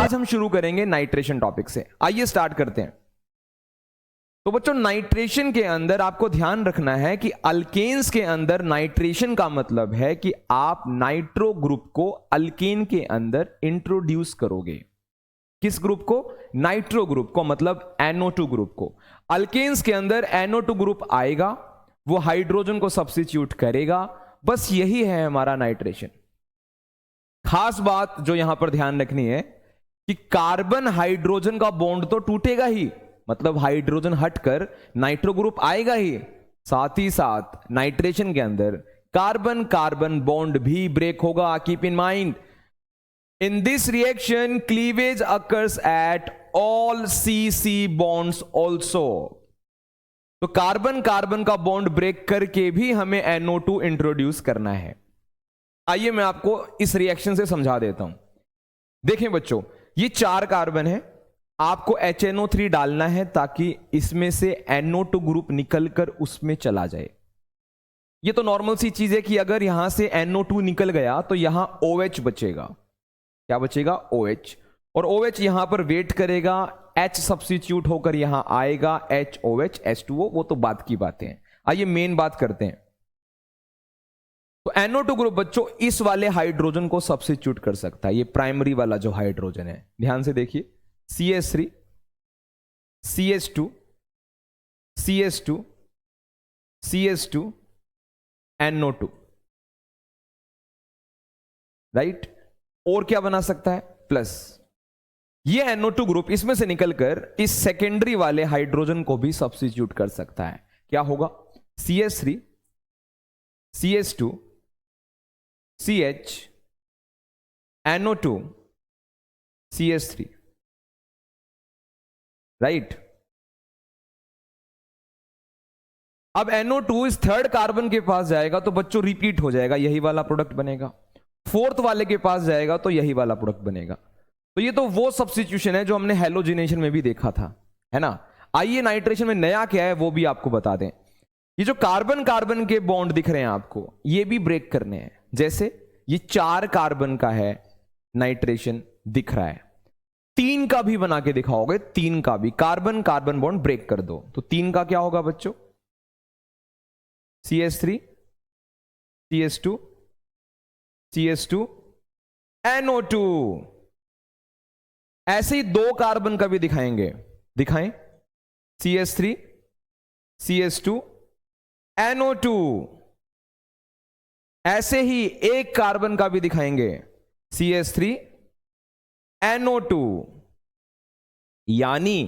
आज हम शुरू करेंगे नाइट्रेशन टॉपिक से। आइए स्टार्ट करते हैं। तो बच्चों नाइट्रेशन के अंदर आपको ध्यान रखना है कि अल्केन्स के अंदर नाइट्रेशन का मतलब है कि आप नाइट्रो ग्रुप को अल्केन के अंदर इंट्रोड्यूस करोगे। किस ग्रुप को? नाइट्रो ग्रुप को, मतलब NO2 ग्रुप को। अल्केन्स के अंदर NO2 ग्रुप आएगा, वो हाइड्रोजन को सब्स्टिट्यूट करेगा, बस यही है हमारा नाइट्रेशन। खास बात जो यहां पर ध्यान रखनी है कि कार्बन हाइड्रोजन का बॉन्ड तो टूटेगा ही, मतलब हाइड्रोजन हटकर नाइट्रो ग्रुप आएगा ही, साथ ही साथ नाइट्रेशन के अंदर कार्बन कार्बन बॉन्ड भी ब्रेक होगा। Keep in mind, in this reaction cleavage occurs at all CC bonds also. तो कार्बन कार्बन का बॉन्ड ब्रेक करके भी हमें NO2 इंट्रोड्यूस करना है। आइए मैं आपको इस रिएक्शन से समझा देता हूं। देखें बच्चों, ये 4 कार्बन है, आपको HNO3 डालना है ताकि इसमें से NO2 ग्रुप निकलकर उसमें चला जाए। ये तो नॉर्मल सी चीज है कि अगर यहां से NO2 निकल गया तो यहां OH बचेगा। क्या बचेगा? OH। और OH यहां पर वेट करेगा, H सब्स्टिट्यूट होकर यहां आएगा, HOH H2O, वो तो बात की बातें हैं। आइए मेन बात करते हैं। तो NO2 ग्रुप बच्चों इस वाले हाइड्रोजन को सब्स्टिट्यूट कर सकता है, ये प्राइमरी वाला जो हाइड्रोजन है। ध्यान से देखिए, CH3 CH2 CH2 CH2 NO2, right. और क्या बना सकता है? प्लस। ये NO2 ग्रुप इसमें से निकलकर इस सेकेंडरी वाले हाइड्रोजन को भी सब्स्टिट्यूट कर सकता है। क्या होगा? CH3 CH2 CH NO2 CH3, right. अब NO2 इस थर्ड कार्बन के पास जाएगा तो बच्चों रिपीट हो जाएगा, यही वाला प्रोडक्ट बनेगा। फोर्थ वाले के पास जाएगा तो यही वाला प्रोडक्ट बनेगा। तो ये तो वो सब्स्टिट्यूशन है जो हमने हैलोजिनेशन में भी देखा था, है ना। आइए नाइट्रेशन में नया क्या है वो भी आपको बता दें। ये जो कार्बन कार्बन के बॉन्ड दिख रहे हैं आपको, ये भी ब्रेक करने हैं। जैसे ये 4 कार्बन का है नाइट्रेशन दिख रहा है, 3 का भी बना के दिखाओगे, 3 का भी कार्बन कार्बन बॉन्ड ब्रेक कर दो तो 3 का क्या होगा बच्चों? CH3 CH2 CH2 NO2। ऐसे ही 2 कार्बन का भी दिखाएंगे, दिखाएं, CH3 CH2 NO2। ऐसे ही 1 कार्बन का भी दिखाएंगे, CH3 NO2। यानी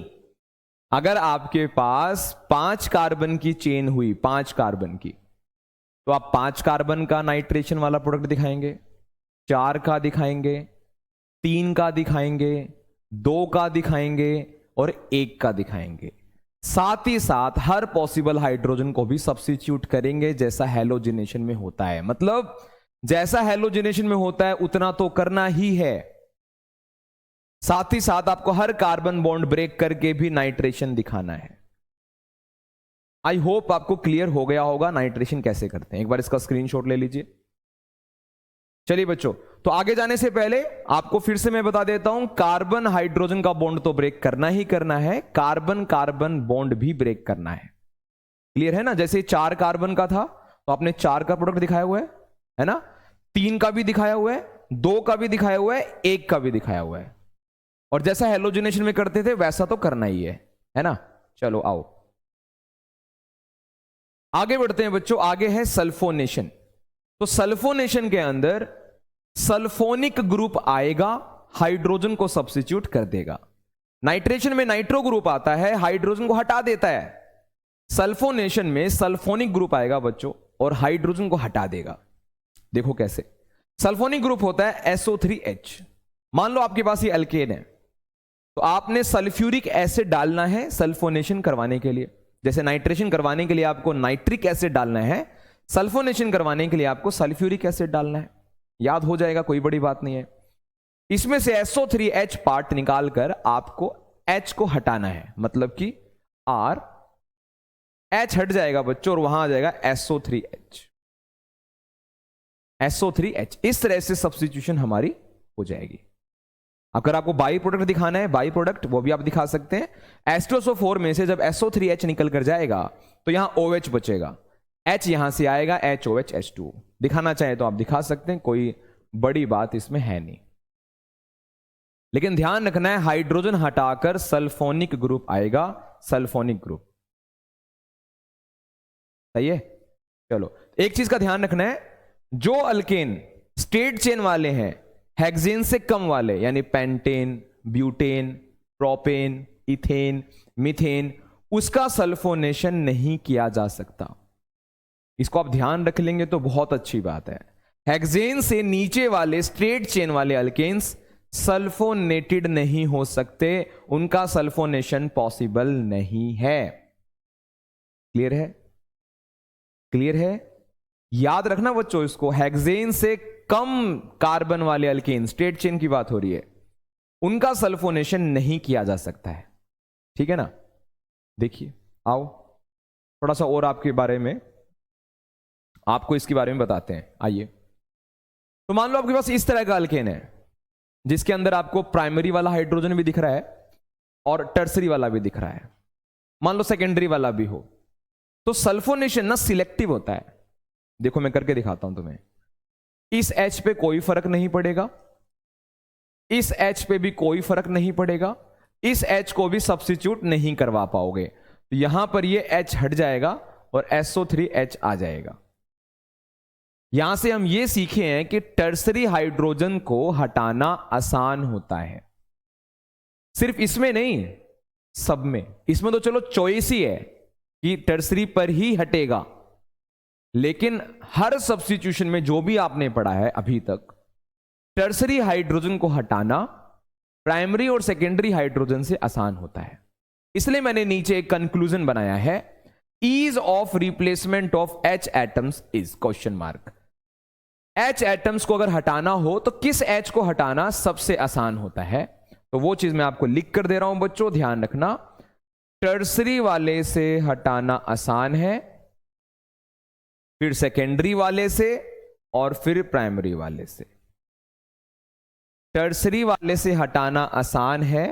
अगर आपके पास 5 कार्बन की चेन हुई, 5 कार्बन की, तो आप 5 कार्बन का नाइट्रेशन वाला प्रोडक्ट दिखाएंगे, 4 का दिखाएंगे, 3 का दिखाएंगे, 2 का दिखाएंगे और 1 का दिखाएंगे। साथ ही साथ हर पॉसिबल हाइड्रोजन को भी सब्स्टिट्यूट करेंगे जैसा हैलोजिनेशन में होता है। मतलब जैसा हैलोजिनेशन में होता है उतना तो करना ही है। साथ ही साथ आपको हर कार्बन बॉन्ड ब्रेक करके भी नाइट्रेशन दिखाना है। आई होप आपको क्लियर हो गया होगा नाइट्रेशन कैसे करते हैं। एक बार इसका स्क्रीनशॉट ले लीजिए। चलिए बच्चों, तो आगे जाने से पहले आपको फिर से मैं बता देता हूं, कार्बन हाइड्रोजन का बॉन्ड तो ब्रेक करना ही करना है, कार्बन कार्बन बॉन्ड भी ब्रेक करना है। क्लियर है ना। जैसे 4 कार्बन का था तो आपने 4 का प्रोडक्ट दिखाया हुआ है ना, 3 का भी दिखाया हुआ है, 2 का भी दिखाया हुआ है, 1 का भी दिखाया हुआ है। और जैसा हैलोजिनेशन में करते थे वैसा तो करना ही है ना। चलो आओ आगे बढ़ते हैं बच्चों। आगे है सल्फोनेशन। तो सल्फोनेशन के अंदर सल्फोनिक ग्रुप आएगा, हाइड्रोजन को सब्स्टिट्यूट कर देगा। नाइट्रेशन में नाइट्रो ग्रुप आता है, हाइड्रोजन को हटा देता है। सल्फोनेशन में सल्फोनिक ग्रुप आएगा बच्चों और हाइड्रोजन को हटा देगा। देखो कैसे। सल्फोनिक ग्रुप होता है SO3H। मान लो आपके पास ये अल्केन है, तो आपने सल्फ्यूरिक एसिड डालना है सल्फोनेशन करवाने के लिए। जैसे नाइट्रेशन करवाने के लिए आपको नाइट्रिक एसिड डालना है, सल्फोनेशन करवाने के लिए आपको सल्फ्यूरिक एसिड डालना है। याद हो जाएगा, कोई बड़ी बात नहीं है। इसमें से SO3H पार्ट निकालकर आपको H को हटाना है, मतलब कि R H हट जाएगा बच्चों और वहां आ जाएगा SO3H। SO3H इस तरह से सब्स्टिट्यूशन हमारी हो जाएगी। अगर आपको बाई प्रोडक्ट दिखाना है, बाई प्रोडक्ट वो भी आप दिखा सकते हैं। H2SO4 में से जब SO3H निकल कर जाएगा तो यहां OH बचेगा, H यहां से आएगा, HOH H2 दिखाना चाहे तो आप दिखा सकते हैं, कोई बड़ी बात इसमें है नहीं। लेकिन ध्यान रखना है हाइड्रोजन हटाकर सल्फोनिक ग्रुप आएगा, सल्फोनिक ग्रुप। सही है। चलो एक चीज का ध्यान रखना है, जो अल्केन स्ट्रेट चेन वाले हैं, हेक्सेन से कम वाले, यानी pentane, butane, propane, ethane, methane, उसका सल्फोनेशन नहीं किया जा सकता। इसको आप ध्यान रख लेंगे तो बहुत अच्छी बात है। हेक्सेन से नीचे वाले स्ट्रेट चेन वाले अल्केन्स सल्फोनेटेड नहीं हो सकते, उनका सल्फोनेशन पॉसिबल नहीं है। क्लियर है? क्लियर है? याद रखना बच्चों इसको, हेक्सेन से कम कार्बन वाले अल्केन, स्ट्रेट चेन की बात हो रही है, उनका सल्फोनेशन नहीं किया जा सकता है। ठीक है ना? देखिए, आओ थोड़ा सा और आपके बारे में, आपको इसके बारे में बताते हैं। आइए, तो मान लो आपके पास इस तरह का अल्केन है जिसके अंदर आपको प्राइमरी वाला हाइड्रोजन भी दिख रहा है और टर्सरी वाला भी दिख रहा है, मान लो सेकेंडरी वाला भी हो, तो सल्फोनेशन ना सिलेक्टिव होता है। देखो मैं करके दिखाता हूं तुम्हें। इस H पे कोई फर्क नहीं पड़ेगा, इस H पे भी कोई फर्क नहीं पड़ेगा, इस H को भी सब्स्टिट्यूट नहीं करवा पाओगे, तो यहां पर ये H हट जाएगा और SO3H आ जाएगा। यहां से हम ये सीखे हैं कि टर्सरी हाइड्रोजन को हटाना आसान होता है। सिर्फ इसमें नहीं, सब में। इसमें तो चलो चॉइस ही है कि टर्सरी पर ही हटेगा, लेकिन हर सब्स्टिट्यूशन में जो भी आपने पढ़ा है अभी तक, टर्सरी हाइड्रोजन को हटाना प्राइमरी और सेकेंडरी हाइड्रोजन से आसान होता है। इसलिए मैंने नीचे एक कंक्लूजन बनाया है, ease of replacement of H atoms is question mark. H atoms को अगर हटाना हो तो किस H को हटाना सबसे आसान होता है, तो वो चीज मैं आपको लिख कर दे रहा हूं बच्चों, ध्यान रखना। टर्सरी वाले से हटाना आसान है, फिर सेकेंडरी वाले से, और फिर प्राइमरी वाले से। टर्सरी वाले से हटाना आसान है,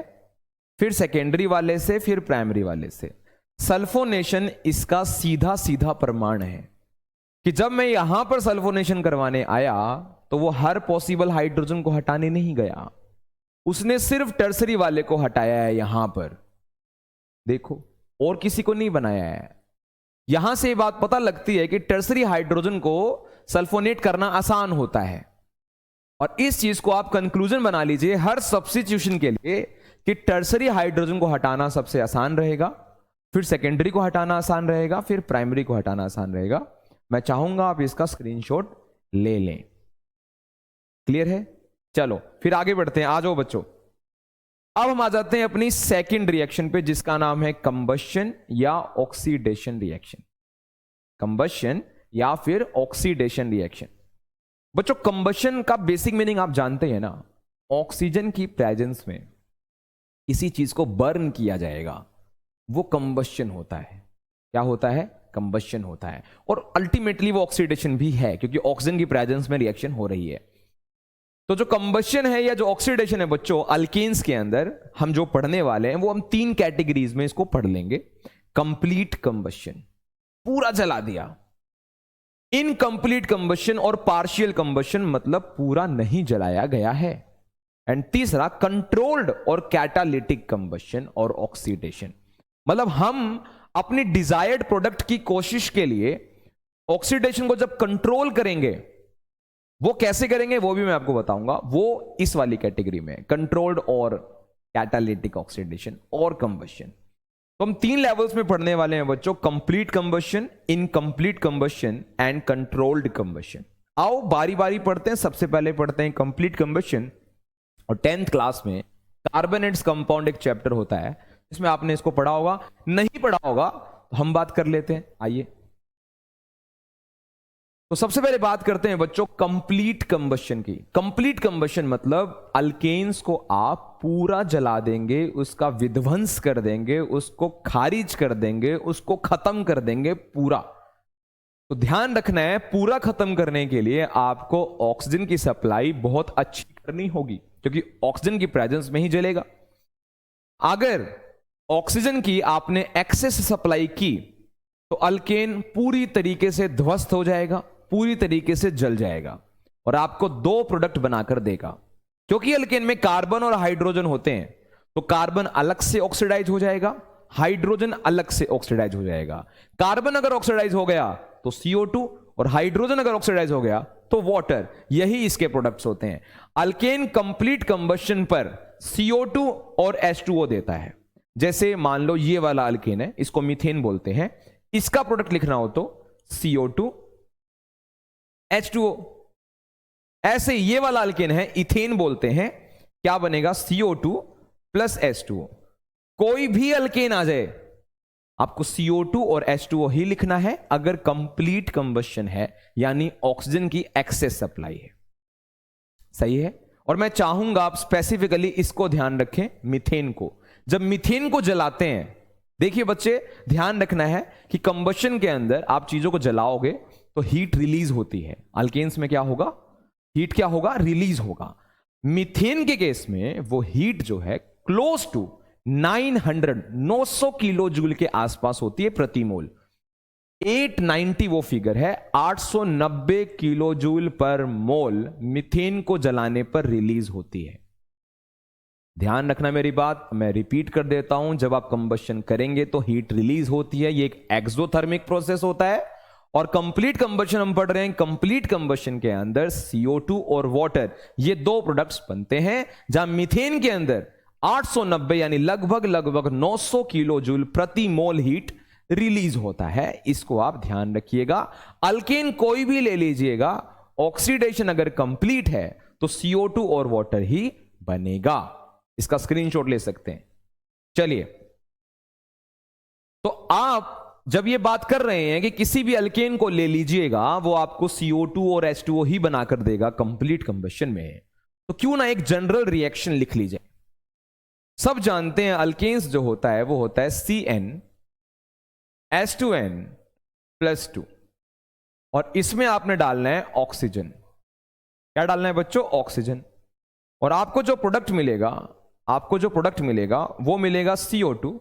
फिर सेकेंडरी वाले से, फिर प्राइमरी वाले से। सल्फोनेशन इसका सीधा सीधा प्रमाण है कि जब मैं यहां पर सल्फोनेशन करवाने आया तो वो हर पॉसिबल हाइड्रोजन को हटाने नहीं गया, उसने सिर्फ टर्सरी वाले को हटाया है यहां पर। देखो, और किसी को नहीं बनाया है। यहां से ये बात पता लगती है कि टर्सरी हाइड्रोजन को सल्फोनेट करना आसान होता है, और इस चीज को आप कंक्लूजन बना लीजिए हर सब्स्टिट्यूशन के लिए कि टर्सरी हाइड्रोजन को हटाना सबसे आसान रहेगा, फिर सेकेंडरी को हटाना आसान रहेगा, फिर प्राइमरी को हटाना आसान रहेगा। मैं चाहूंगा आप इसका स्क्रीनशॉट ले लें। क्लियर है? चलो फिर आगे बढ़ते हैं, आ जाओ बच्चों। अब हम आ जाते हैं अपनी सेकंड रिएक्शन पे, जिसका नाम है कंबशन या ऑक्सीडेशन रिएक्शन। कंबशन या फिर ऑक्सीडेशन रिएक्शन। बच्चों, कंबशन का बेसिक मीनिंग आप जानते हैं ना, ऑक्सीजन की प्रेजेंस में किसी चीज को बर्न किया जाएगा, वो कंबशन होता है। क्या होता है? कंबशन होता है। और अल्टीमेटली वो ऑक्सीडेशन भी है, क्योंकि ऑक्सीजन की प्रेजेंस में रिएक्शन हो रही है। तो जो कंबशन है या जो ऑक्सीडेशन है बच्चों, अल्केन्स के अंदर हम जो पढ़ने वाले हैं वो हम 3 कैटेगरीज में इसको पढ़ लेंगे। कंप्लीट कंबशन, पूरा जला दिया। इनकंप्लीट कंबशन और पार्शियल कंबशन, मतलब पूरा नहीं जलाया गया है। एंड तीसरा कंट्रोल्ड और कैटालिटिक कंबशन और ऑक्सीडेशन, मतलब हम अपनी डिजायर्ड प्रोडक्ट की कोशिश के लिए ऑक्सीडेशन को जब कंट्रोल करेंगे, वो कैसे करेंगे वो भी मैं आपको बताऊंगा। वो इस वाली कैटेगरी में, कंट्रोल्ड और कैटालिटिक ऑक्सीडेशन और कंबशन। तो हम 3 लेवल्स में पढ़ने वाले हैं बच्चों, complete combustion, incomplete combustion and controlled combustion. आओ बारी बारी पढ़ते हैं। सबसे पहले पढ़ते हैं कंप्लीट कंबशन। और 10th क्लास में कार्बोनेट्स कंपाउंड एक चैप्टर होता है, इसमें आपने इसको पढ़ा होगा। नहीं पढ़ा होगा तो हम बात कर लेते हैं। आइए, तो सबसे पहले बात करते हैं बच्चों कंप्लीट कंबशन की। कंप्लीट कंबशन मतलब अल्केन्स को आप पूरा जला देंगे, उसका विध्वंस कर देंगे, उसको खारिज कर देंगे, उसको खत्म कर देंगे पूरा। तो ध्यान रखना है, पूरा खत्म करने के लिए आपको ऑक्सीजन की सप्लाई बहुत अच्छी करनी होगी। क्योंकि ऑक्सीजन की प्रेजेंस में ही जलेगा। अगर ऑक्सीजन की आपने एक्सेस सप्लाई की तो अल्केन पूरी तरीके से ध्वस्त हो जाएगा, पूरी तरीके से जल जाएगा और आपको दो प्रोडक्ट बनाकर देगा। क्योंकि अल्केन में कार्बन और हाइड्रोजन होते हैं तो कार्बन अलग से ऑक्सीडाइज हो जाएगा, हाइड्रोजन अलग से ऑक्सीडाइज हो जाएगा। कार्बन अगर ऑक्सीडाइज हो गया तो CO2 और हाइड्रोजन अगर ऑक्सीडाइज हो गया तो वाटर, यही इसके प्रोडक्ट्स होते हैं। अल्केन कंप्लीट कंबशन पर CO2 और H2O देता है। जैसे मान लो ये वाला अल्केन है, इसको मीथेन बोलते हैं, इसका प्रोडक्ट लिखना हो तो CO2 H2O। ऐसे ये वाला अल्केन है, इथेन बोलते हैं, क्या बनेगा CO2 प्लस H2O। कोई भी अल्केन आ जाए आपको CO2 और H2O ही लिखना है अगर कंप्लीट कंबशन है, यानी ऑक्सीजन की एक्सेस सप्लाई है। सही है। और मैं चाहूंगा आप स्पेसिफिकली इसको ध्यान रखें, मीथेन को। जब मीथेन को जलाते हैं, देखिए बच्चे ध्यान रखना है कि कंबशन के अंदर आप चीजों को जलाओगे तो हीट रिलीज होती है। अल्केन्स में क्या होगा, हीट क्या होगा, रिलीज होगा। मीथेन के केस में वो हीट जो है क्लोज टू 900 किलो जूल के आसपास होती है प्रति मोल। 890 वो फिगर है, 890 किलो जूल पर मोल मीथेन को जलाने पर रिलीज होती है। ध्यान रखना मेरी बात, मैं रिपीट कर देता हूं, जब आप कंबशन करेंगे तो हीट रिलीज होती है, ये एक एक्सोथर्मिक प्रोसेस होता है। और कंप्लीट कंबशन हम पढ़ रहे हैं, कंप्लीट कंबशन के अंदर CO2 और वाटर, ये दो प्रोडक्ट्स बनते हैं, जहां मीथेन के अंदर 890 यानी लगभग 900 किलो जूल प्रति मोल हीट रिलीज होता है। इसको आप ध्यान रखिएगा। अल्केन कोई भी ले लीजिएगा, ऑक्सीडेशन अगर कंप्लीट है तो CO2 और वाटर ही बनेगा। इसका स्क्रीनशॉट ले सकते हैं। चलिए, तो आप जब ये बात कर रहे हैं कि किसी भी अल्केन को ले लीजिएगा, वो आपको CO2 और H2O ही बनाकर देगा कंप्लीट कंबशन में, तो क्यों ना एक जनरल रिएक्शन लिख लीजिए। सब जानते हैं अल्केन्स जो होता है वो होता है CnH2n+2, और इसमें आपने डालना है ऑक्सीजन। क्या डालना है बच्चों, ऑक्सीजन। और आपको जो प्रोडक्ट मिलेगा वो मिलेगा CO2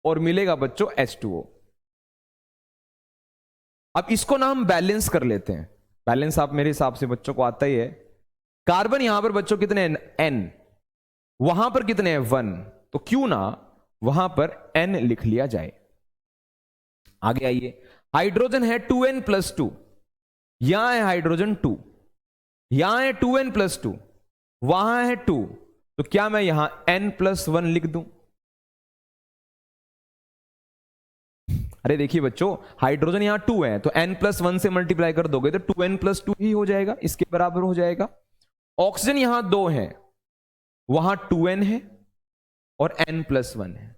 और मिलेगा बच्चों H2O। अब इसको ना हम बैलेंस कर लेते हैं। बैलेंस आप मेरे हिसाब से बच्चों को आता ही है। कार्बन यहां पर बच्चों कितने हैं, N, वहां पर कितने हैं, 1, तो क्यों ना वहां पर N लिख लिया जाए। आगे आइए, हाइड्रोजन है 2n+2, यहां है हाइड्रोजन 2, यहां है 2n+2, वहां है 2, तो क्या मैं यहां n+1 लिख दूं। अरे देखिए बच्चों, हाइड्रोजन यहां 2 है तो n+1 से मल्टीप्लाई कर दोगे तो 2n+2 ही हो जाएगा, इसके बराबर हो जाएगा। ऑक्सीजन यहां 2 है, वहां 2n है और n+1 है,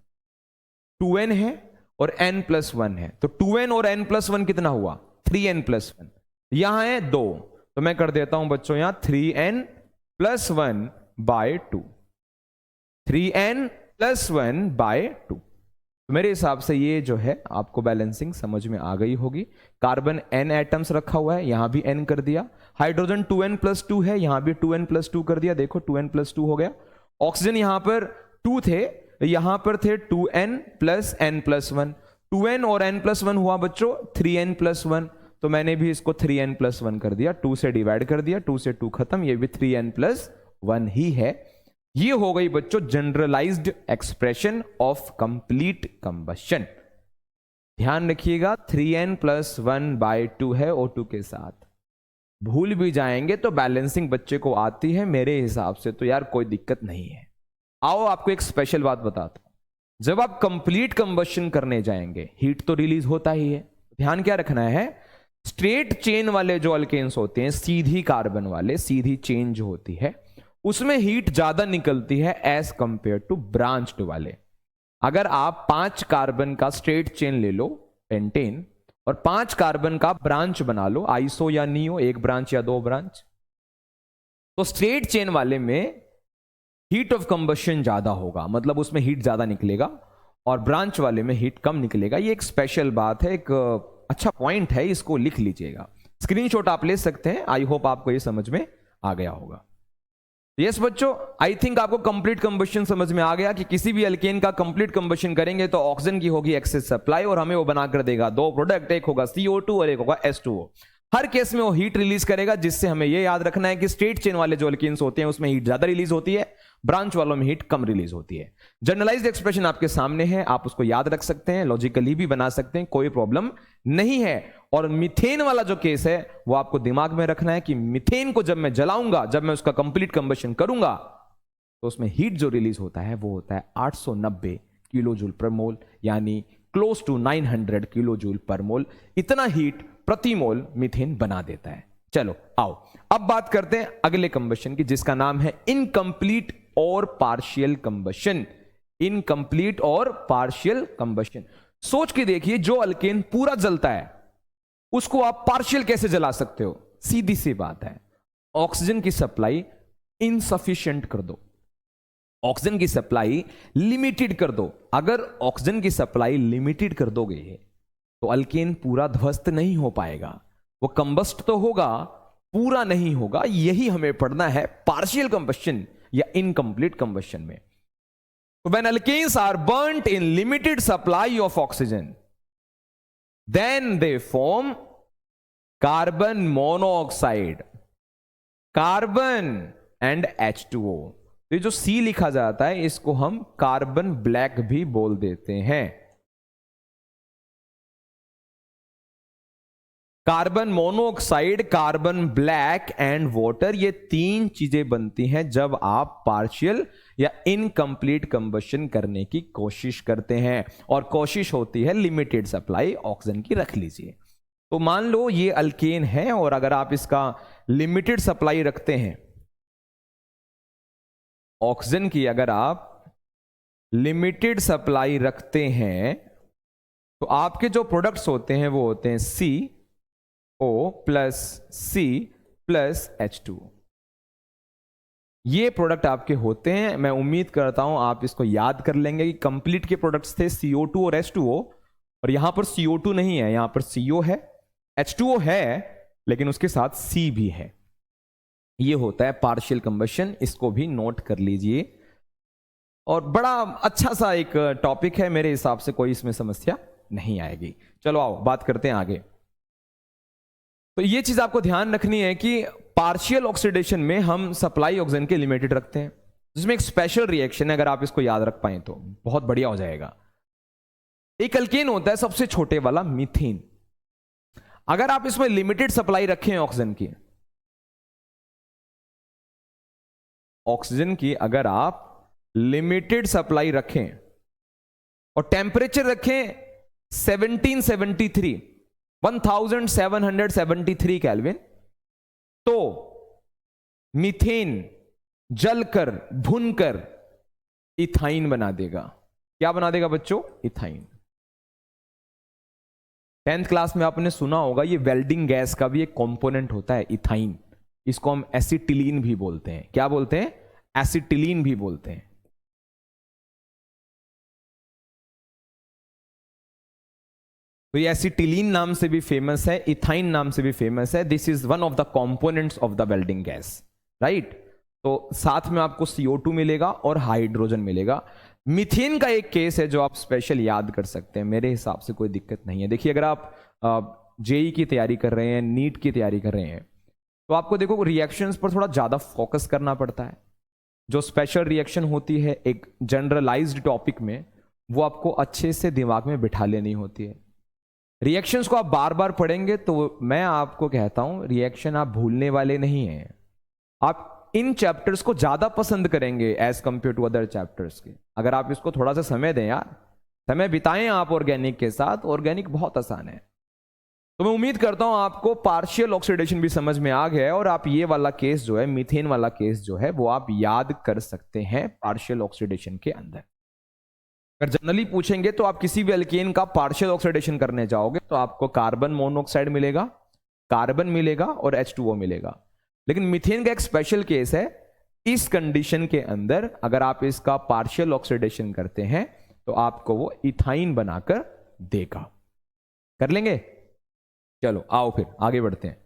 2n है और n+1 है, तो 2n और n+1 कितना हुआ, 3n+1। यहां है 2, तो मैं कर देता हूं बच्चों यहां 3n+1/2, 3n+1/2। तो मेरे हिसाब से ये जो है आपको बैलेंसिंग समझ में आ गई होगी। कार्बन n एटम्स रखा हुआ है, यहां भी n कर दिया। हाइड्रोजन 2n+2 है, यहां भी 2n+2 कर दिया, देखो 2n+2 हो गया। ऑक्सीजन यहां पर 2 थे, यहां पर थे 2n + n+1, 2n और n+1 हुआ बच्चों 3n+1, तो मैंने भी इसको 3n+1 कर दिया, 2 से डिवाइड कर दिया, 2 से 2 खत्म, ये भी 3n+1 ही है। ये हो गई बच्चों generalized expression of complete combustion. ध्यान रखिएगा 3n+1/2 है O2 के साथ। भूल भी जाएंगे तो बैलेंसिंग बच्चे को आती है, मेरे हिसाब से तो यार कोई दिक्कत नहीं है। आओ आपको एक स्पेशल बात बताता हूं, जब आप कंप्लीट कंबशन करने जाएंगे हीट तो रिलीज होता ही है। ध्यान क्या रखना है, स्ट्रेट चेन वाले जो अल्केन्स होते हैं, सीधी कार्बन वाले, सीधी चेन जो होती है उसमें हीट ज्यादा निकलती है एज कंपेयर टू ब्रांच्ड वाले। अगर आप 5 कार्बन का स्ट्रेट चेन ले लो पेंटेन और 5 कार्बन का ब्रांच बना लो, आइसो या नियो, 1 ब्रांच या 2 ब्रांच, तो स्ट्रेट चेन वाले में हीट ऑफ कंबशन ज्यादा होगा, मतलब उसमें हीट ज्यादा निकलेगा, और ब्रांच वाले में हीट कम निकलेगा। ये एक स्पेशल बात है, एक अच्छा पॉइंट है, इसको लिख लीजिएगा। स्क्रीनशॉट आप ले सकते हैं। आई होप आपको ये समझ में आ गया होगा। यस बच्चों, आई थिंक आपको कंप्लीट कंबशन समझ में आ गया कि किसी भी अल्केन का कंप्लीट कंबशन करेंगे तो ऑक्सीजन की होगी एक्सेस सप्लाई और हमें वो बनाकर देगा दो प्रोडक्ट, एक होगा CO2 और एक होगा H2O। हर केस में वो हीट रिलीज करेगा, जिससे हमें ये याद रखना है कि स्ट्रेट चेन वाले जो अल्केन्स होते हैं उसमें हीट ज्यादा रिलीज होती है, ब्रांच वालों में हीट कम रिलीज होती है। जनरलाइज्ड एक्सप्रेशन आपके सामने है, आप उसको याद रख सकते हैं, लॉजिकली भी बना सकते हैं, कोई प्रॉब्लम नहीं है। और मीथेन वाला जो केस है वो आपको दिमाग में रखना है कि मीथेन को जब मैं जलाऊंगा, जब मैं उसका कंप्लीट कंबशन करूंगा, तो उसमें हीट जो रिलीज होता है वो होता है 890 किलो जूल पर मोल, यानी क्लोज टू 900 किलो जूल पर मोल। इतना हीट प्रति मोल मीथेन बना देता है। चलो आओ अब बात करते हैं अगले कंबशन की, जिसका नाम है इनकंप्लीट और पार्शियल कंबशन। इनकंप्लीट और पार्शियल कंबशन। सोच के देखिए, जो अल्केन पूरा जलता है उसको आप पार्शियल कैसे जला सकते हो? सीधी सी बात है, ऑक्सीजन की सप्लाई इनसफिशिएंट कर दो, ऑक्सीजन की सप्लाई लिमिटेड कर दो। अगर ऑक्सीजन की सप्लाई लिमिटेड कर दोगे तो अल्केन पूरा ध्वस्त नहीं हो पाएगा, वो कंबस्ट तो होगा, पूरा नहीं होगा। यही हमें पढ़ना है पार्शियल कंबशन या इनकंप्लीट कंबशन में। When alkanes are burnt in limited supply of oxygen, then they form carbon monoxide, carbon and H2O। ये जो C लिखा जाता है इसको हम कार्बन ब्लैक भी बोल देते हैं। Carbon monoxide, carbon black and water, ये तीन चीजें बनती हैं जब आप पार्शियल या इनकंप्लीट कंबशन करने की कोशिश करते हैं, और कोशिश होती है लिमिटेड सप्लाई ऑक्सीजन की। रख लीजिए, तो मान लो ये अल्केन है और अगर आप इसका लिमिटेड सप्लाई रखते हैं ऑक्सीजन की, अगर आप लिमिटेड सप्लाई रखते हैं तो आपके जो प्रोडक्ट्स होते हैं वो होते हैं CO plus C plus H2O। ये प्रोडक्ट आपके होते हैं। मैं उम्मीद करता हूं आप इसको याद कर लेंगे कि कंप्लीट के प्रोडक्ट्स थे CO2 और H2O, और यहां पर CO2 नहीं है, यहां पर CO है, H2O है लेकिन उसके साथ C भी है। ये होता है पार्शियल कंबशन, इसको भी नोट कर लीजिए। और बड़ा अच्छा सा एक टॉपिक है, मेरे हिसाब से कोई इसमें समस्या नहीं आएगी। चलो आओ बात करते हैं आगे। तो ये चीज आपको ध्यान रखनी है कि पार्शियल ऑक्सीडेशन में हम सप्लाई ऑक्सीजन के लिमिटेड रखते हैं, जिसमें एक स्पेशल रिएक्शन है, अगर आप इसको याद रख पाए तो बहुत बढ़िया हो जाएगा। एक अल्केन होता है सबसे छोटे वाला मीथेन, अगर आप इसमें लिमिटेड सप्लाई रखें ऑक्सीजन की अगर आप लिमिटेड सप्लाई रखें और टेम्परेचर रखें 1773 केल्विन, तो मीथेन जलकर भुनकर इथाइन बना देगा। क्या बना देगा बच्चों? इथाइन। 10th क्लास में आपने सुना होगा, ये वेल्डिंग गैस का भी एक कंपोनेंट होता है इथाइन। इसको हम एसिटिलीन भी बोलते हैं। क्या बोलते हैं? एसिटिलीन भी बोलते हैं। तो ये एसिटिलीन नाम से भी फेमस है, इथाइन नाम से भी फेमस है। This is one of the components of the welding gas, right. तो साथ में आपको CO2 मिलेगा और हाइड्रोजन मिलेगा। मीथेन का एक केस है जो आप स्पेशल याद कर सकते हैं, मेरे हिसाब से कोई दिक्कत नहीं है। देखिए, अगर आप JEE की तैयारी कर रहे हैं, नीट की तैयारी कर रहे हैं, तो आपको देखो रिएक्शंस पर थोड़ा ज्यादा फोकस करना पड़ता है। जो स्पेशल रिएक्शन होती है एक जनरलाइज्ड टॉपिक में, वो आपको अच्छे से दिमाग में बिठा लेनी होती है। रिएक्शंस को आप बार बार पढ़ेंगे तो मैं आपको कहता हूं रिएक्शन आप भूलने वाले नहीं हैं। आप इन चैप्टर्स को ज्यादा पसंद करेंगे as compare to other chapters के, अगर आप इसको थोड़ा सा समय दें यार, समय बिताएं आप ऑर्गेनिक के साथ। ऑर्गेनिक बहुत आसान है। तो मैं उम्मीद करता हूं आपको पार्शियल ऑक्सीडेशन भी समझ में आ गया है, और आप ये वाला केस जो है, मीथेन वाला केस जो है, वो आप याद कर सकते हैं पार्शियल ऑक्सीडेशन के अंदर। अगर जनरली पूछेंगे तो आप किसी भी अल्केन का पार्शियल ऑक्सीडेशन करने जाओगे तो आपको कार्बन मोनोऑक्साइड मिलेगा, कार्बन मिलेगा और H2O मिलेगा। लेकिन मीथेन का एक स्पेशल केस है, इस कंडीशन के अंदर अगर आप इसका पार्शियल ऑक्सीडेशन करते हैं तो आपको वो इथाइन बनाकर देगा। कर लेंगे? चलो आओ फिर आगे बढ़ते हैं।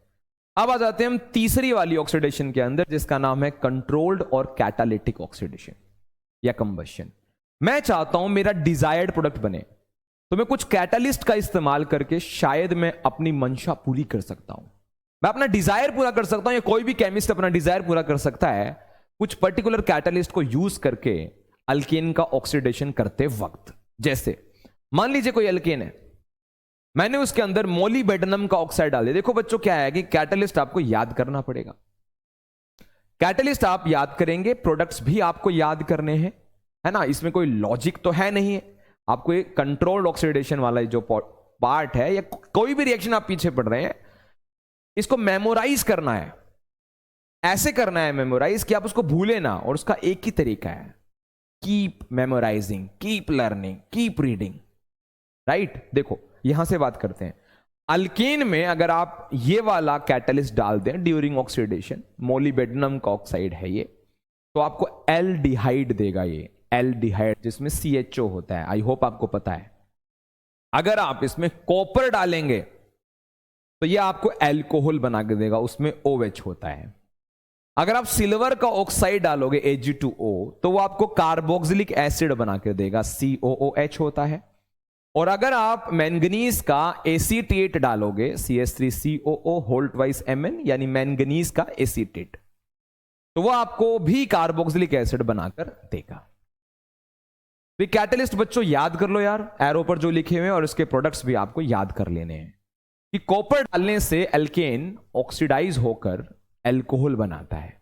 अब आ जाते हैं हम तीसरी वाली ऑक्सीडेशन के अंदर, जिसका नाम है कंट्रोल्ड और कैटालिटिक ऑक्सीडेशन या कंबशन। मैं चाहता हूं मेरा डिजायर्ड प्रोडक्ट बने, तो मैं कुछ कैटालिस्ट का इस्तेमाल करके शायद मैं अपनी मंशा पूरी कर सकता हूं, मैं अपना डिजायर पूरा कर सकता हूं, या कोई भी केमिस्ट अपना डिजायर पूरा कर सकता है कुछ पर्टिकुलर कैटालिस्ट को यूज करके अल्केन का ऑक्सीडेशन करते वक्त। जैसे मान लीजिए कोई अल्केन है, मैंने उसके अंदर मोलिबेडनम का ऑक्साइड डाल दिया। देखो बच्चों क्या है कि कैटालिस्ट आपको याद करना पड़ेगा, कैटालिस्ट आप याद करेंगे, प्रोडक्ट्स भी आपको याद करने हैं, है ना, इसमें कोई लॉजिक तो है नहीं है। आपको एक कंट्रोल्ड ऑक्सीडेशन वाला जो पार्ट है या कोई भी रिएक्शन आप पीछे पड़ रहे हैं, इसको मेमोराइज करना है, ऐसे करना है मेमोराइज कि आप उसको भूले ना। और उसका एक ही तरीका है, keep memorizing, keep learning, keep reading, right. देखो यहां से बात करते हैं, अल्केन में अगर आप ये वाला कैटलिस्ट डाल दें ड्यूरिंग ऑक्सीडेशन, मोलिबेडनम का ऑक्साइड है ये, तो आपको एल्डिहाइड देगा, ये एल्डिहाइड जिसमें CHO होता है, आई होप आपको पता है। अगर आप इसमें कॉपर डालेंगे तो ये आपको एल्कोहल बना के देगा, उसमें OH होता है। अगर आप सिल्वर का ऑक्साइड डालोगे Ag2O, तो वो आपको कार्बोक्सिलिक एसिड बना के देगा, COOH होता है। और अगर आप मैंगनीज का एसीटेट डालोगे, CH3COO होल्ट वाइज Mn, यानी मैंगनीज का एसीटेट, तो वो आपको भी कार्बोक्सिलिक एसिड बनाकर देगा। तो कैटलिस्ट बच्चों याद कर लो यार, एरो पर जो लिखे हुए हैं, और इसके प्रोडक्ट्स भी आपको याद कर लेने हैं कि कॉपर डालने से एल्केन ऑक्सीडाइज होकर एल्कोहल बनाता है,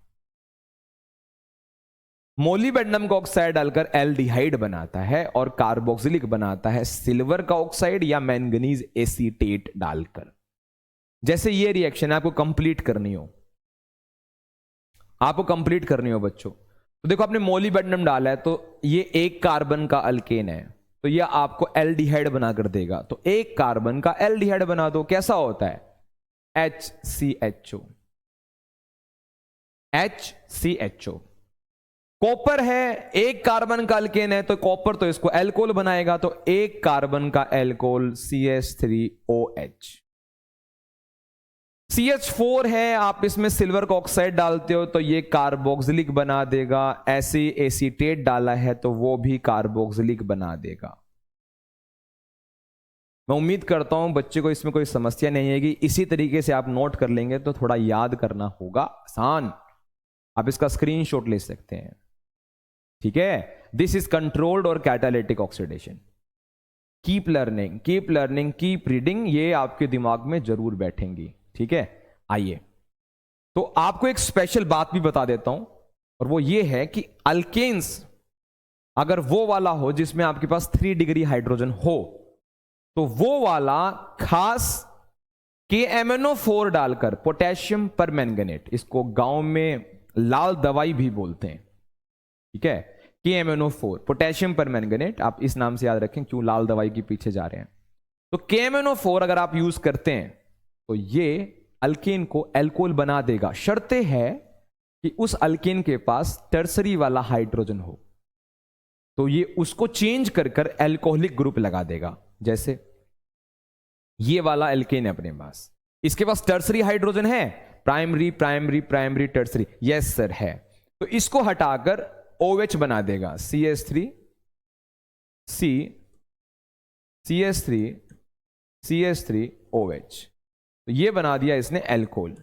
मोलिबेडनम का ऑक्साइड डालकर एल्डिहाइड बनाता है, और कार्बोक्सिलिक बनाता है सिल्वर का ऑक्साइड या मैंगनीज एसीटेट डालकर। जैसे ये रिएक्शन आपको कंप्लीट करनी हो, आपको कंप्लीट करनी हो बच्चों, तो देखो आपने मोलिबेडनम डाला है, तो ये एक कार्बन का अल्केन है, तो ये आपको एल्डिहाइड बनाकर देगा। तो एक कार्बन का एल्डिहाइड बना दो, कैसा होता है, HCHO, HCHO। कॉपर है, एक कार्बन का अल्केन है, तो कॉपर तो इसको एल्कोहल बनाएगा, तो एक कार्बन का एल्कोहल CH3OH। CH4 है, आप इसमें सिल्वर का ऑक्साइड डालते हो तो ये कार्बोक्सिलिक बना देगा, ऐसे एसीटेट डाला है तो वो भी कार्बोक्सिलिक बना देगा। मैं उम्मीद करता हूं बच्चे को इसमें कोई समस्या नहीं आएगी। इसी तरीके से आप नोट कर लेंगे तो थोड़ा याद करना होगा आसान, आप इसका स्क्रीनशॉट ले सकते हैं, ठीक है। दिस इज कंट्रोल्ड और catalytic oxidation. Keep learning, keep learning, keep reading, ये आपके दिमाग में जरूर बैठेंगी, ठीक है। आइए तो आपको एक स्पेशल बात भी बता देता हूं, और वो ये है कि अल्केन्स अगर वो वाला हो जिसमें आपके पास 3 डिग्री हाइड्रोजन हो, तो वो वाला खास KMnO4 डालकर, पोटेशियम परमैंगनेट, इसको गांव में लाल दवाई भी बोलते हैं, ठीक है। KMnO4 पोटेशियम परमैंगनेट, आप इस नाम से याद रखें क्यों लाल दवाई के पीछे जा रहे हैं। तो KMnO4 अगर आप यूज करते हैं तो ये अल्केन को एल्कोहल बना देगा, शर्ते है कि उस अल्केन के पास टर्सरी वाला हाइड्रोजन हो, तो ये उसको चेंज कर कर एल्कोहलिक ग्रुप लगा देगा। जैसे ये वाला एल्केन है अपने पास, इसके पास टर्सरी हाइड्रोजन है, primary primary primary tertiary, yes sir है, तो इसको हटाकर OH बना देगा, CH3OH, तो ये बना दिया इसने एल्कोहल,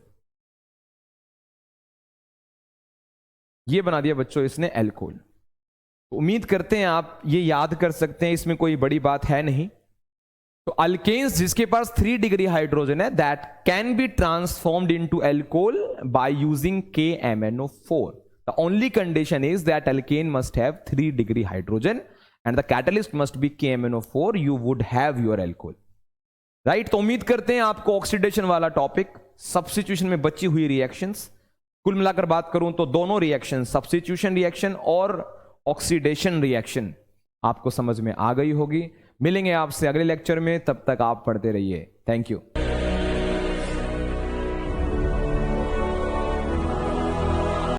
ये बना दिया बच्चों इसने एल्कोहल। तो उम्मीद करते हैं आप ये याद कर सकते हैं, इसमें कोई बड़ी बात है नहीं। तो अल्केन्स जिसके पास 3 डिग्री हाइड्रोजन है, that can be transformed into alcohol by using KMnO4। The only condition is that alkane must have 3 degree hydrogen and the catalyst must be KMnO4, you would have your alcohol, right. तो उम्मीद करते हैं आपको oxidation वाला topic, substitution में बची हुई reactions, कुल मिलाकर बात करूं तो दोनों रिएक्शन, सब्स्टिट्यूशन रिएक्शन और ऑक्सीडेशन रिएक्शन, आपको समझ में आ गई होगी। मिलेंगे आपसे अगले लेक्चर में, तब तक आप पढ़ते रहिए। Thank you.